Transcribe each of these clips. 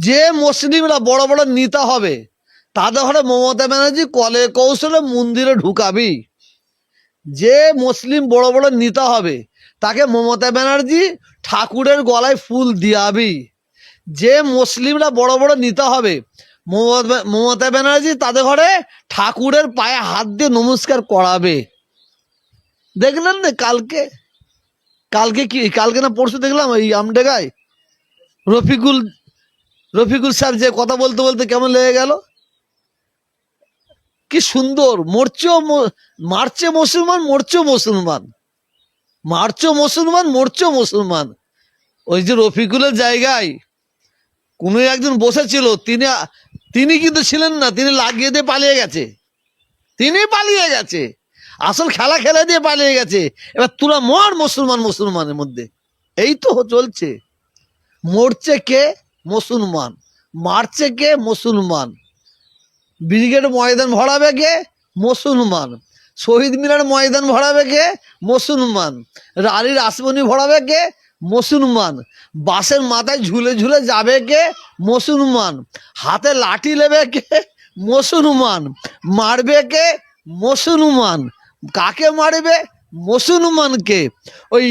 যে মুসলিমরা বড় বড় নেতা হবে তাদের ঘরে মমতা ব্যানার্জি কলে কৌশলে মন্দিরে ঢুকাবি। যে মুসলিম বড় বড় নেতা হবে তাকে মমতা ব্যানার্জি ঠাকুরের গলায় ফুল দিয়াবি। যে মুসলিমরা বড় বড় নেতা হবে মমতা ব্যানার্জি তাদের ঘরে ঠাকুরের পায়ে হাত দিয়ে নমস্কার করাবে। দেখলেন না কালকে কালকে কি কালকে না পরশু দেখলাম এই আমডেগায় রফিকুল স্যার যে কথা বলতে বলতে কেমন লেগে গেল, কি সুন্দর। মারছে মুসলমান, মরছে মুসলমান, মারছো মুসলমান, মরছো মুসলমান। ওই যে রফিকুলের জায়গায় কোনো একজন বসেছিল, তিনি কিন্তু ছিলেন না, তিনি লাগিয়ে দিয়ে পালিয়ে গেছে, তিনি পালিয়ে গেছে, আসল খেলা খেলে দিয়ে পালিয়ে গেছে। এবার তোরা মর মুসলমানের মধ্যে, এই তো চলছে। মরছে কে? মুসলমান। মারছে কে? মুসলমান। ব্রিগেড ময়দান ভরাবে কে? মুসলমান। শহীদ মিনার ময়দান ভরাবে কে? মুসলমান। রানীর আসমনি ভরাবে কে? মুসলমান। বাসের মাথায় ঝুলে ঝুলে যাবে কে? মুসলমান। হাতে লাঠি নেবে কে? মুসলমান। মারবে কে? মুসলমান। কাকে মারবে? মুসলমানকে। ওই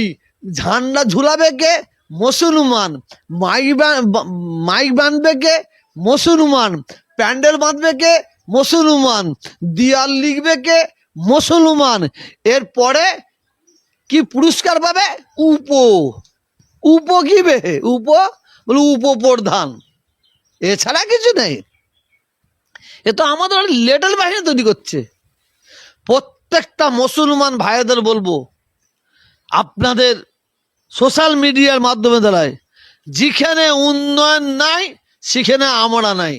ঝান্ডা ঝুলাবে কে? মুসলমান। মাইক বাঁধবে কে? মুসলমান। প্যান্ডেল বাঁধবে কে? মুসলমান। দিয়াল লিখবে কে? মুসলমান। এরপরে কি পুরস্কার পাবে? উপ কি বে? বলে উপপ্রধান, এছাড়া কিছু নেই। এ তো আমাদের লেটেল বাহিনী তৈরি করছে। প্রত্যেকটা মুসলমান ভাইদের বলবো, আপনাদের সোশ্যাল মিডিয়ার মাধ্যমে দ্বারায় যেখানে উন্নয়ন নাই সেখানে আমরা নাই,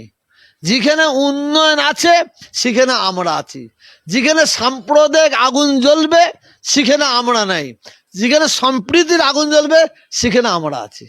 যেখানে উন্নয়ন আছে সেখানে আমরা আছি, যেখানে সাম্প্রদায়িক আগুন জ্বলবে সেখানে আমরা নাই, যেখানে সম্প্রীতির আগুন জ্বলবে সেখানে আমরা আছি।